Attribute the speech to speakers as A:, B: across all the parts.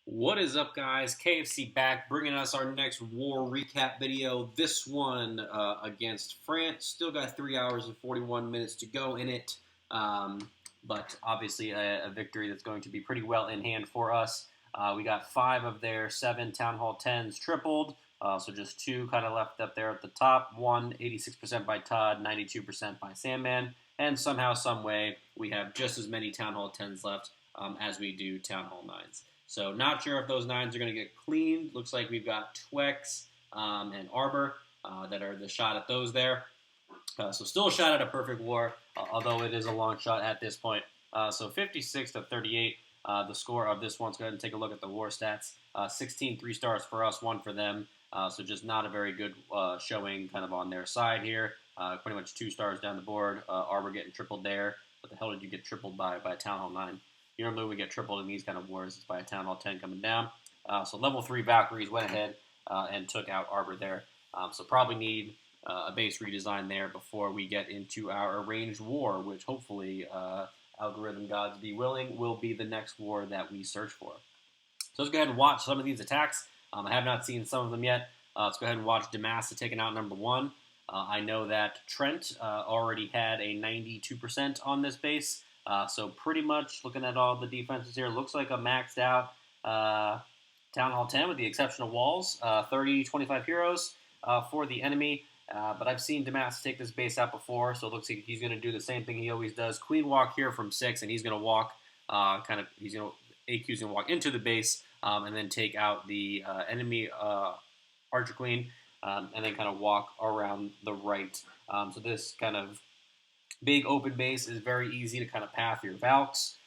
A: What is up, guys? KFC back, bringing us our next war recap video. This one against France. Still got 3 hours and 41 minutes to go in it, but obviously a victory that's going to be pretty well in hand for us. We got 5 of their 7 Town Hall 10s tripled, so just 2 kind of left up there at the top. 1, 86% by Todd, 92% by Sandman, and somehow, some way, we have just as many Town Hall 10s left as we do Town Hall 9s. So not sure if those 9s are going to get cleaned. Looks like we've got Twex and Arbor that are the shot at those there. So still a shot at a perfect war, although it is a long shot at this point. So 56 to 38, the score of this one. Let's go ahead and take a look at the war stats. 16 3-stars for us, 1 for them. So just not a very good showing kind of on their side here. Pretty much 2 stars down the board. Arbor getting tripled there. What the hell did you get tripled by Town Hall 9? Normally we get tripled in these kind of wars. It's by a Town Hall 10 coming down. So level 3 Valkyries went ahead and took out Arbor there. So probably need a base redesign there before we get into our arranged war, which hopefully, algorithm gods be willing, will be the next war that we search for. So let's go ahead and watch some of these attacks. I have not seen some of them yet. Let's go ahead and watch Damask taking out number 1. I know that Trent already had a 92% on this base. So pretty much looking at all the defenses here, looks like a maxed out Town Hall 10 with the exception of walls. 30, 25 heroes for the enemy. But I've seen Damask take this base out before, so it looks like he's going to do the same thing he always does. Queen walk here from 6, and he's going to walk he's going to, AQ's going to walk into the base and then take out the enemy Archer Queen and then kind of walk around the right. So this kind of big open base is very easy to kind of path your Valks.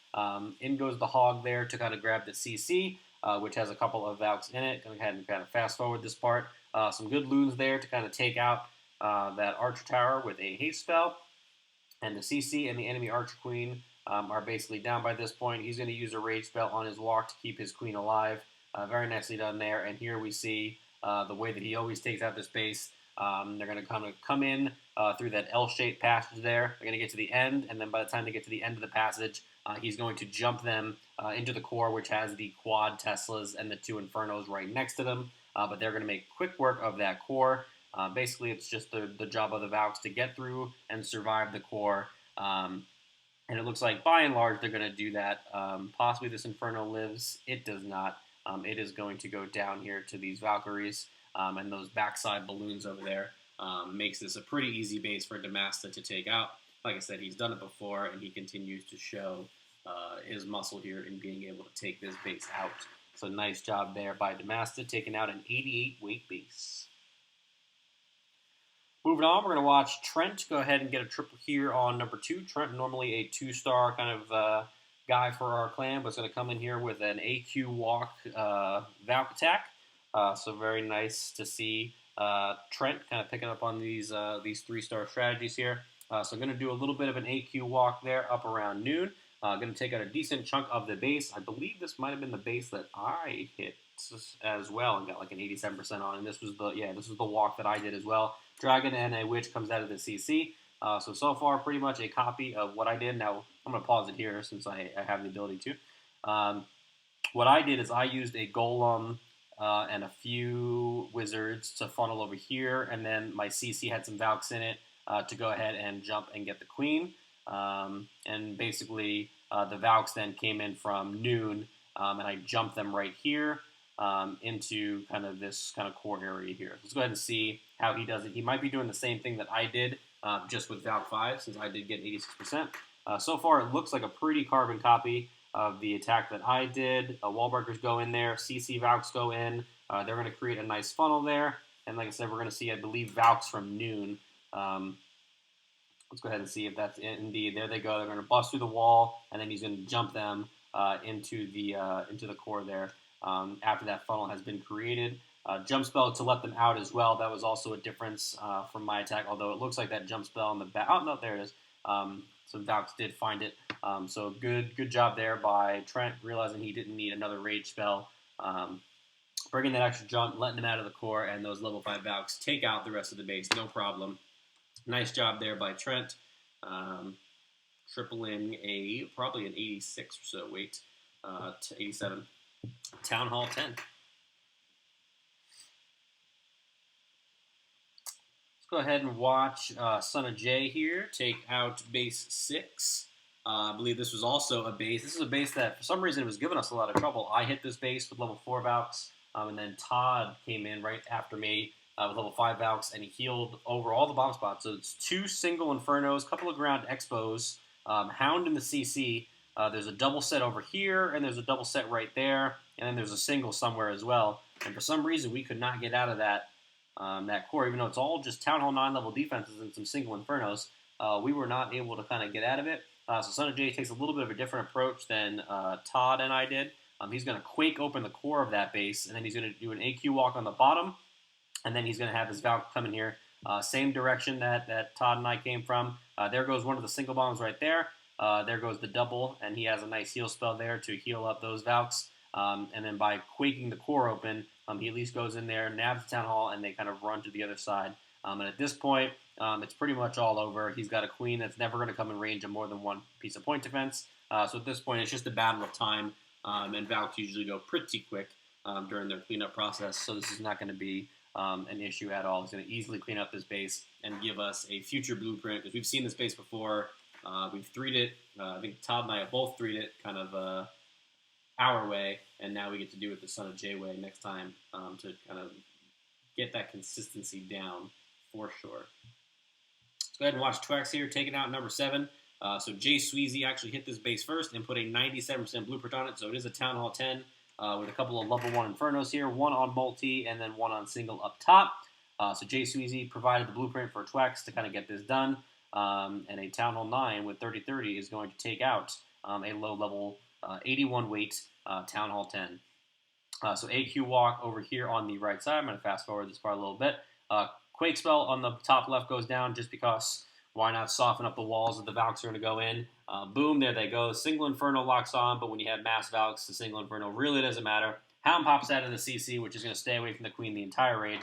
A: In goes the Hog there to kind of grab the CC, which has a couple of Valks in it. Go ahead and kind of fast forward this part. Some good loons there to kind of take out that Archer Tower with a haste spell. And the CC and the enemy Archer Queen are basically down by this point. He's going to use a rage spell on his walk to keep his queen alive. Very nicely done there. And here we see the way that he always takes out this base. They're going to kind of come in through that L-shaped passage there. They're going to get to the end, and then by the time they get to the end of the passage, he's going to jump them into the core, which has the quad Teslas and the 2 Infernos right next to them. But they're going to make quick work of that core. Basically, it's just the job of the Valks to get through and survive the core. And it looks like, by and large, they're going to do that. Possibly this Inferno lives. It does not. It is going to go down here to these Valkyries. And those backside balloons over there makes this a pretty easy base for Damask to take out. Like I said, he's done it before, and he continues to show his muscle here in being able to take this base out. So nice job there by Damask, taking out an 88 weight base. Moving on, we're going to watch Trent go ahead and get a triple here on number 2. Trent, normally a 2-star kind of guy for our clan, but is going to come in here with an AQ walk Valk attack. So very nice to see Trent kind of picking up on these 3-star strategies here. So I'm going to do a little bit of an AQ walk there up around noon. Going to take out a decent chunk of the base. I believe this might have been the base that I hit as well and got like an 87% on. And this was the walk that I did as well. Dragon and a Witch comes out of the CC. So far, pretty much a copy of what I did. Now, I'm going to pause it here since I have the ability to. What I did is I used a Golem and a few Wizards to funnel over here, and then my CC had some Valks in it to go ahead and jump and get the Queen. And basically, the Valks then came in from noon, and I jumped them right here into kind of this kind of core area here. Let's go ahead and see how he does it. He might be doing the same thing that I did, just with Valk 5, since I did get 86%. So far, it looks like a pretty carbon copy of the attack that I did. Wall breakers go in there, CC Valks go in. They're going to create a nice funnel there. And like I said, we're going to see, I believe, Valks from noon. Let's go ahead and see if that's it. Indeed. There they go. They're going to bust through the wall, and then he's going to jump them into the core there after that funnel has been created. Jump spell to let them out as well. That was also a difference from my attack, although it looks like that jump spell on the back. Oh, no, there it is. So Valks did find it. So good job there by Trent, realizing he didn't need another rage spell. Bringing that extra jump, letting him out of the core, and those level 5 Valks take out the rest of the base, no problem. Nice job there by Trent. Tripling probably an 86 or so weight to 87. Town Hall 10. Let's go ahead and watch Sunnah Jay here take out base 6. I believe this was also a base. This is a base that, for some reason, was giving us a lot of trouble. I hit this base with level 4 Valks, and then Todd came in right after me with level 5 Valks, and he healed over all the bomb spots. So it's 2 single Infernos, couple of ground Expos, Hound in the CC. There's a double set over here, and there's a double set right there, and then there's a single somewhere as well. And for some reason, we could not get out of that core, even though it's all just Town Hall 9 level defenses and some single Infernos. We were not able to kind of get out of it. So Sunnah Jay takes a little bit of a different approach than Todd and I did. He's going to Quake open the core of that base, and then he's going to do an AQ walk on the bottom, and then he's going to have his Valk come in here. Same direction that Todd and I came from. There goes one of the single bombs right there. There goes the double, and he has a nice heal spell there to heal up those Valks. And then by quaking the core open, he at least goes in there, nabs the Town Hall, and they kind of run to the other side. And at this point, it's pretty much all over. He's got a queen that's never going to come in range of more than one piece of point defense. So at this point, it's just a battle of time, and Valks usually go pretty quick during their cleanup process. So this is not going to be an issue at all. He's going to easily clean up this base and give us a future blueprint, because we've seen this base before. We've 3'd it. I think Todd and I have both 3'd it kind of our way, and now we get to do it the Sunnah Jay way next time to kind of get that consistency down for sure. Let's go ahead and watch Twex here taking out number 7. So Jay Sweezy actually hit this base first and put a 97% blueprint on it, so it is a Town Hall 10 with a couple of level 1 Infernos here, one on multi and then one on single up top. So Jay Sweezy provided the blueprint for Twex to kind of get this done, and a Town Hall 9 with 30-30 is going to take out a low level 81 weight Town Hall 10. So AQ walk over here on the right side. I'm going to fast forward this part a little bit. Quake spell on the top left goes down just because why not soften up the walls that the Valks are going to go in. Boom, there they go. Single Inferno locks on, but when you have mass Valks, the single Inferno really doesn't matter. Hound pops out of the CC, which is going to stay away from the Queen the entire raid.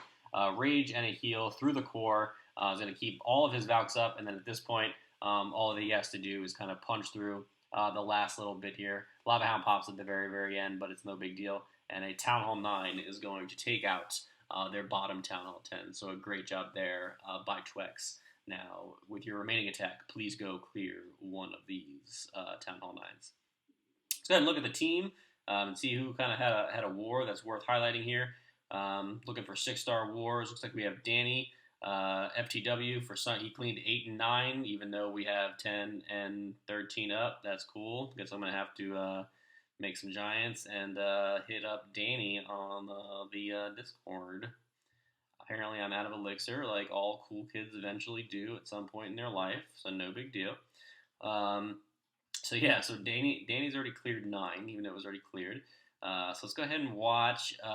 A: Rage and a heal through the core is going to keep all of his Valks up, and then at this point, all that he has to do is kind of punch through the last little bit here. Lava Hound pops at the very, very end, but it's no big deal. And a Town Hall 9 is going to take out their bottom Town Hall 10. So a great job there by Twex. Now, with your remaining attack, please go clear one of these Town Hall 9s. Let's go ahead and look at the team and see who kind of had a war that's worth highlighting here. Looking for 6-star wars. Looks like we have Danny. FTW for Sun, he cleaned 8 and 9, even though we have 10 and 13 up. That's cool. Guess I'm gonna have to make some giants and hit up Danny on the Discord. Apparently, I'm out of elixir, like all cool kids eventually do at some point in their life. So no big deal. So yeah, so Danny's already cleared 9, even though it was already cleared. So let's go ahead and watch. Let's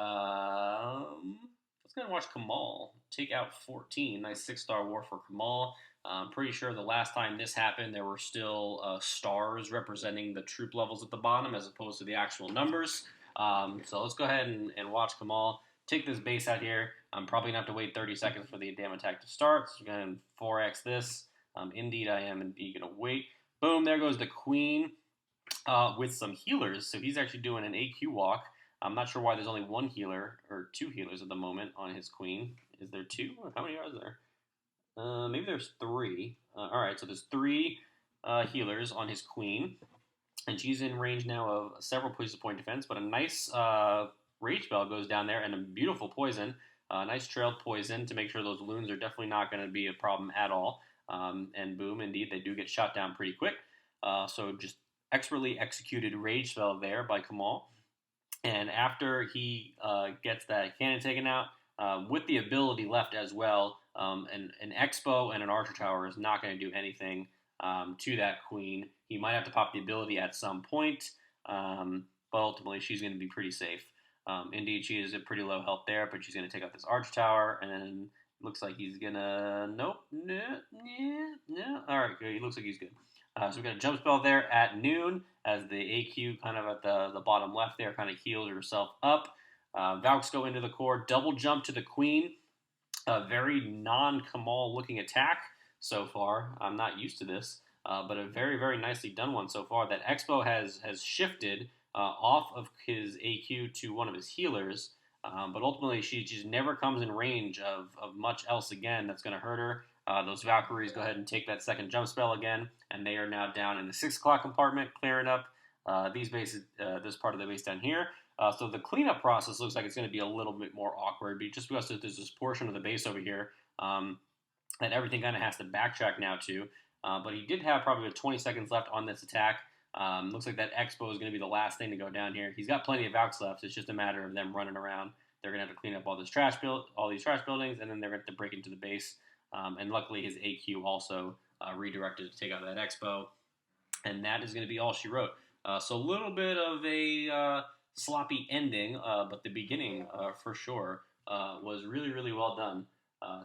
A: go ahead and watch Kamal take out 14. Nice 6-star war for Kamal. I'm pretty sure the last time this happened, there were still stars representing the troop levels at the bottom as opposed to the actual numbers. So let's go ahead and watch Kamal take this base out here. I'm probably going to have to wait 30 seconds for the damn attack to start. So we're going to 4x this. Indeed, I am indeed going to wait. Boom, there goes the Queen with some healers. So he's actually doing an AQ walk. I'm not sure why there's only 1 healer, or 2 healers at the moment on his Queen. Is there 2? How many are there? Maybe there's 3. Alright, so there's 3 healers on his Queen. And she's in range now of several pieces of point defense, but a nice rage spell goes down there, and a beautiful poison. Nice trailed poison to make sure those loons are definitely not going to be a problem at all. And boom, indeed, they do get shot down pretty quick. So just expertly executed rage spell there by Kamal. And after he gets that cannon taken out, with the ability left as well, an Expo and an Archer Tower is not going to do anything to that Queen. He might have to pop the ability at some point, but ultimately she's going to be pretty safe. Indeed, she is at pretty low health there, but she's going to take out this Archer Tower, and then looks like he's going to... Nope. No. All right, good. He looks like he's good. So we've got a jump spell there at noon as the AQ kind of at the bottom left there kind of heals herself up. Valks go into the core, double jump to the Queen. A very non-Kamal looking attack so far. I'm not used to this, but a very, very nicely done one so far. That Expo has shifted off of his AQ to one of his healers. But ultimately, she just never comes in range of much else again that's going to hurt her. Those Valkyries go ahead and take that second jump spell again, and they are now down in the 6 o'clock compartment, clearing up these bases, this part of the base down here. So the cleanup process looks like it's going to be a little bit more awkward, just because there's this portion of the base over here that everything kind of has to backtrack now to. But he did have probably 20 seconds left on this attack. Looks like that Expo is going to be the last thing to go down here. He's got plenty of Valks left. It's just a matter of them running around. They're going to have to clean up all these trash buildings, and then they're going to have to break into the base. And luckily, his AQ also redirected to take out that Expo. And that is going to be all she wrote. So a little bit of a sloppy ending, but the beginning, for sure, was really, really well done.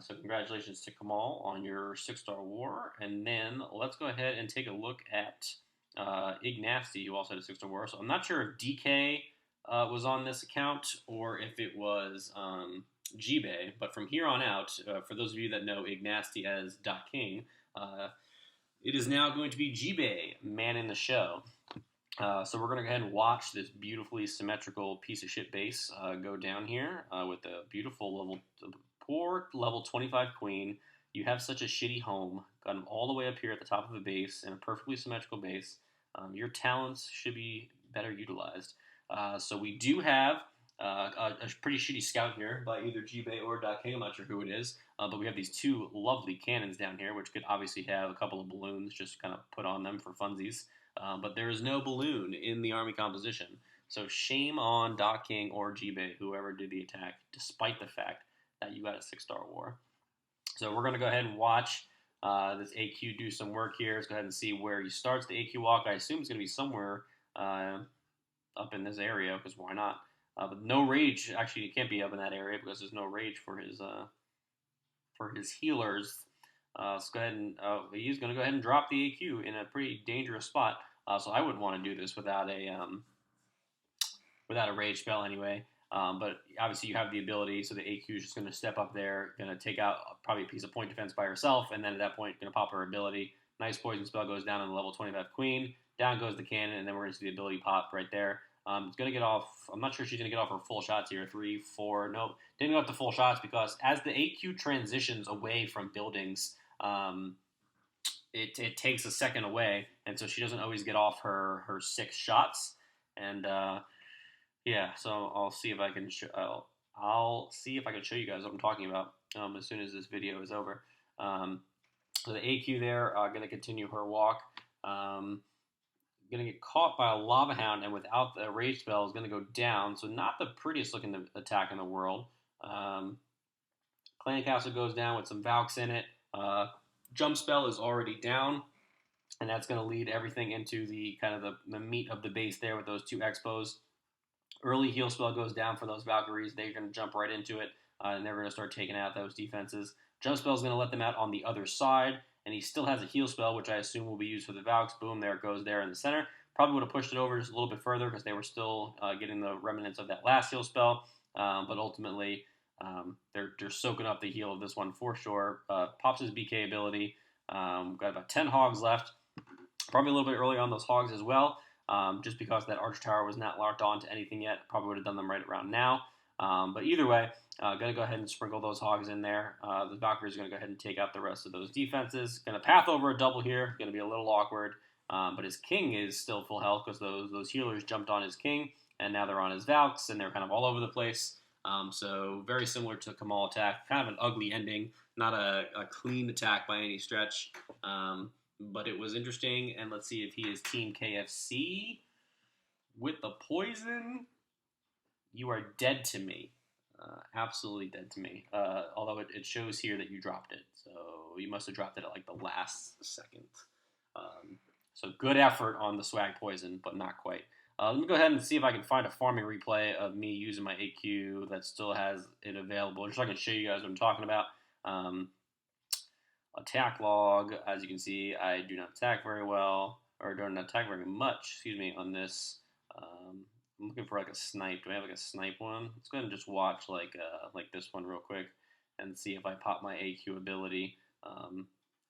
A: So congratulations to Kamal on your 6-star war. And then let's go ahead and take a look at IgnatzTu, who also had a 6-star war. So I'm not sure if DK was on this account or if it was G-Bay. But from here on out, for those of you that know IgnatzTu as .King, it is now going to be G-Bay manning the show. So we're going to go ahead and watch this beautifully symmetrical piece of shit base go down here with a beautiful poor level 25 queen. You have such a shitty home. Got him all the way up here at the top of the base in a perfectly symmetrical base. Your talents should be better utilized. So we do have a pretty shitty scout here by either G-Bay or .King. I'm not sure who it is. But we have these 2 lovely cannons down here, which could obviously have a couple of balloons just kind of put on them for funsies. But there is no balloon in the army composition. So shame on .King or G-Bay, whoever did the attack, despite the fact that you got a 6-star war. So we're going to go ahead and watch this AQ do some work here. Let's go ahead and see where he starts the AQ walk. I assume it's going to be somewhere up in this area, because why not? But no rage. Actually, it can't be up in that area because there's no rage for his healers. Let's go ahead and he's going to go ahead and drop the AQ in a pretty dangerous spot. So I wouldn't want to do this without a rage spell anyway. But obviously you have the ability, so the AQ is just going to step up there, going to take out probably a piece of point defense by herself, and then at that point going to pop her ability. Nice poison spell goes down on the level 25 queen. Down goes the cannon, and then we're going to see the ability pop right there. It's going to get off. I'm not sure she's going to get off her full shots here. 3, 4. Nope. Didn't go up to full shots because as the AQ transitions away from buildings, it takes a second away, and so she doesn't always get off her 6 shots. And yeah, so I'll see if I can I'll see if I can show you guys what I'm talking about as soon as this video is over. So the AQ there, going to continue her walk. Going to get caught by a Lava Hound, and without the rage spell is going to go down. So not the prettiest looking attack in the world. Clan Castle goes down with some Valks in it. Jump spell is already down, and that's going to lead everything into the kind of the meat of the base there with those 2 Expos. Early heal spell goes down for those Valkyries. They're going to jump right into it, and they're going to start taking out those defenses. Jump spell is going to let them out on the other side, and he still has a heal spell, which I assume will be used for the Valks. Boom, there it goes there in the center. Probably would have pushed it over just a little bit further because they were still getting the remnants of that last heal spell, but ultimately they're soaking up the heal of this one for sure. Pops his BK ability. Got about 10 Hogs left. Probably a little bit early on those Hogs as well. Just because that Archer Tower was not locked on to anything yet. Probably would have done them right around now. But either way, going to go ahead and sprinkle those Hogs in there. The Valkyries are going to go ahead and take out the rest of those defenses. Going to path over a double here. Going to be a little awkward. But his King is still full health because those healers jumped on his King. And now they're on his Valks. And they're kind of all over the place. So very similar to Kamal attack. Kind of an ugly ending. Not a clean attack by any stretch. But it was interesting, and let's see if he is Team KFC with the poison. You are dead to me. Absolutely dead to me. Although it shows here that you dropped it. So you must have dropped it at like the last second. So good effort on the swag poison, but not quite. Let me go ahead and see if I can find a farming replay of me using my AQ that still has it available, just so I can show you guys what I'm talking about. Attack log, as you can see, I do not attack very well, or don't attack very much, excuse me, on this. I'm looking for like a snipe. Do I have like a snipe one? Let's go ahead and just watch like this one real quick and see if I pop my AQ ability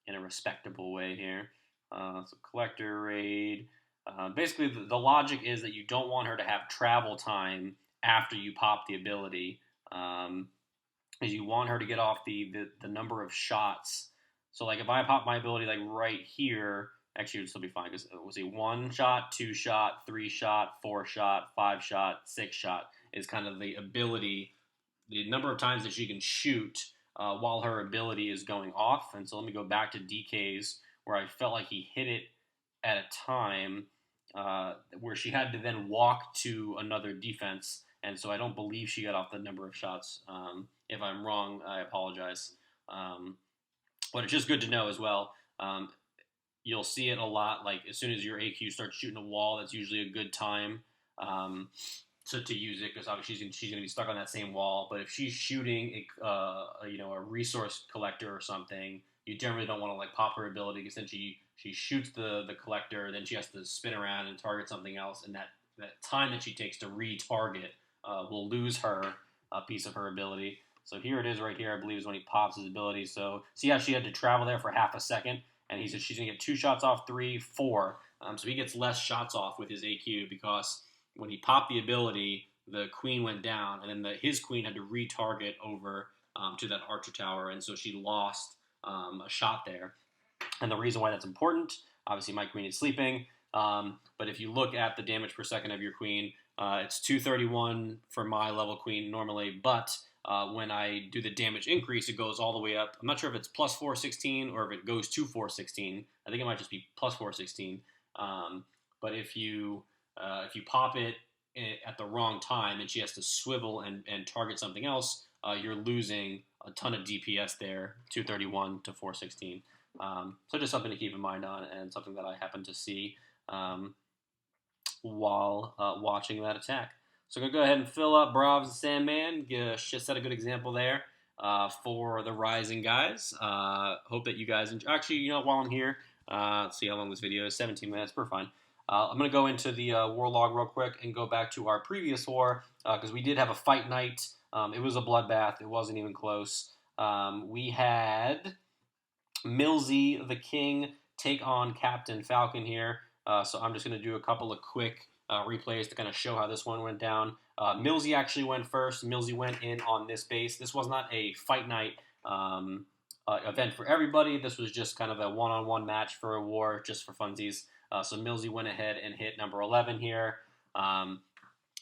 A: in a respectable way here. So collector raid, Basically, the logic is that you don't want her to have travel time after you pop the ability, is you want her to get off the number of shots. So like if I pop my ability like right here, actually it would still be fine because it was a 1 shot, 2 shot, 3 shot, 4 shot, 5 shot, 6 shot is kind of the ability, the number of times that she can shoot while her ability is going off. And so let me go back to DK's where I felt like he hit it at a time where she had to then walk to another defense. And so I don't believe she got off the number of shots. If I'm wrong, I apologize. But it's just good to know as well. You'll see it a lot. Like as soon as your AQ starts shooting a wall, that's usually a good time to use it because obviously she's going to be stuck on that same wall. But if she's shooting a resource collector or something, you generally don't want to like pop her ability because then she shoots the collector, then she has to spin around and target something else, and that time that she takes to retarget will lose her a piece of her ability. So here it is right here, I believe is when he pops his ability. So see how she had to travel there for half a second, and he said she's going to get 2 shots off, 3, 4. So he gets less shots off with his AQ because when he popped the ability, the queen went down, and then his queen had to retarget over to that archer tower, and so she lost a shot there. And the reason why that's important, obviously my queen is sleeping, but if you look at the damage per second of your queen, it's 231 for my level queen normally, but when I do the damage increase, it goes all the way up. I'm not sure if it's plus 416 or if it goes to 416. I think it might just be plus 416. But if you pop it at the wrong time and she has to swivel and target something else, you're losing a ton of DPS there, 231 to 416. So just something to keep in mind on, and something that I happened to see while watching that attack. So I'm going to go ahead and fill up Brav's and Sandman, set a good example there for the Rising guys. Hope that you guys enjoy. Actually, while I'm here, let's see how long this video is, 17 minutes, we're fine. I'm going to go into the war log real quick and go back to our previous war, because we did have a fight night. It was a bloodbath. It wasn't even close. We had Millsy the King take on Captain Falcon here. So I'm just going to do a couple of quick replays to kind of show how this one went down. Millsy actually went first. Millsy went in on this base. This was not a fight night event for everybody. This was just kind of a one-on-one match for a war, just for funsies. So Millsy went ahead and hit number 11 here. And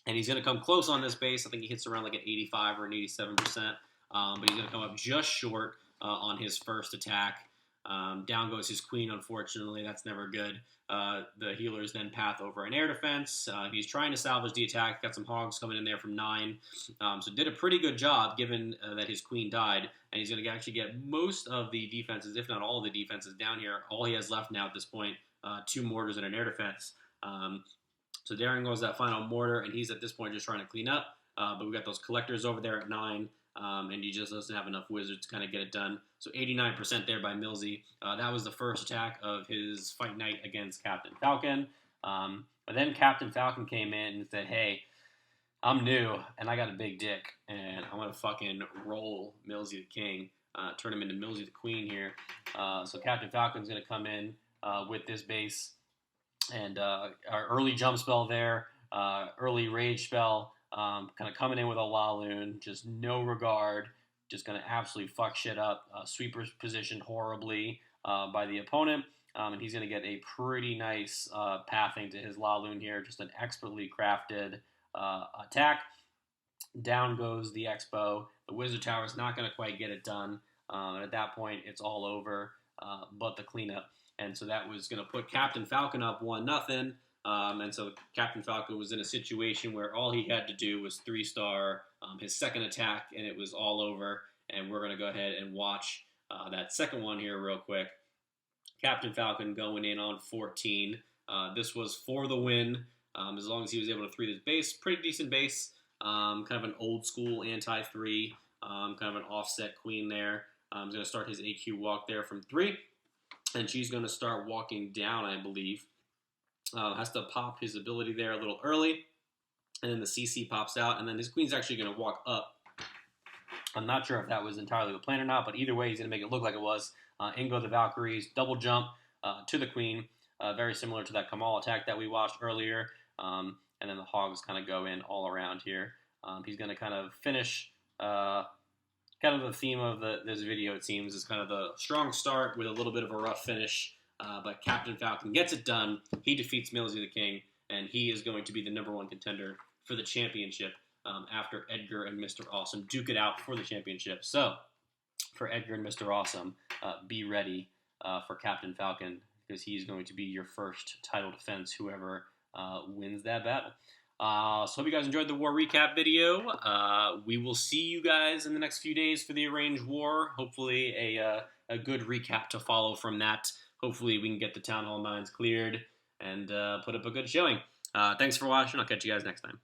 A: he's going to come close on this base. I think he hits around like an 85 or an 87%. But he's going to come up just short on his first attack. Down goes his queen, unfortunately. That's never good. The healers then path over an air defense. He's trying to salvage the attack. Got some hogs coming in there from 9. So did a pretty good job given that his queen died. And he's going to actually get most of the defenses, if not all of the defenses down here. All he has left now at this point, 2 mortars and an air defense. So Darren goes that final mortar, and he's at this point just trying to clean up. But we got those collectors over there at 9. And he just doesn't have enough wizards to kind of get it done. So 89% there by Millsy. That was the first attack of his fight night against Captain Falcon. But then Captain Falcon came in and said, hey, I'm new, and I got a big dick, and I'm going to fucking roll Millsy the King, turn him into Millsy the Queen here. So Captain Falcon's going to come in with this base, and our early jump spell there, early rage spell, kind of coming in with a Laloon, just no regard, just going to absolutely fuck shit up. Sweeper's positioned horribly by the opponent, and he's going to get a pretty nice pathing to his Laloon here, just an expertly crafted attack. Down goes the Expo. The Wizard Tower is not going to quite get it done, and at that point, it's all over but the cleanup. And so that was going to put Captain Falcon up 1-0. And so Captain Falcon was in a situation where all he had to do was 3-star his second attack, and it was all over. And we're going to go ahead and watch that second one here real quick. Captain Falcon going in on 14. This was for the win, as long as he was able to 3 this base. Pretty decent base, kind of an old school anti-3, kind of an offset queen there. He's going to start his AQ walk there from 3. And she's going to start walking down, I believe. Has to pop his ability there a little early. And then the CC pops out. And then his queen's actually going to walk up. I'm not sure if that was entirely the plan or not. But either way, he's going to make it look like it was. In go the Valkyries. Double jump to the queen. very similar to that Kamal attack that we watched earlier. And then the Hogs kind of go in all around here. He's going to kind of finish, kind of the theme of this video, it seems, is kind of the strong start with a little bit of a rough finish. But Captain Falcon gets it done. He defeats Millsy the King, and he is going to be the #1 contender for the championship after Edgar and Mr. Awesome duke it out for the championship. So, for Edgar and Mr. Awesome, be ready for Captain Falcon, because he's going to be your first title defense, whoever wins that battle. So hope you guys enjoyed the war recap video. We will see you guys in the next few days for the arranged war. Hopefully a good recap to follow from that. Hopefully we can get the Town Hall 9s cleared and put up a good showing. Thanks for watching. I'll catch you guys next time.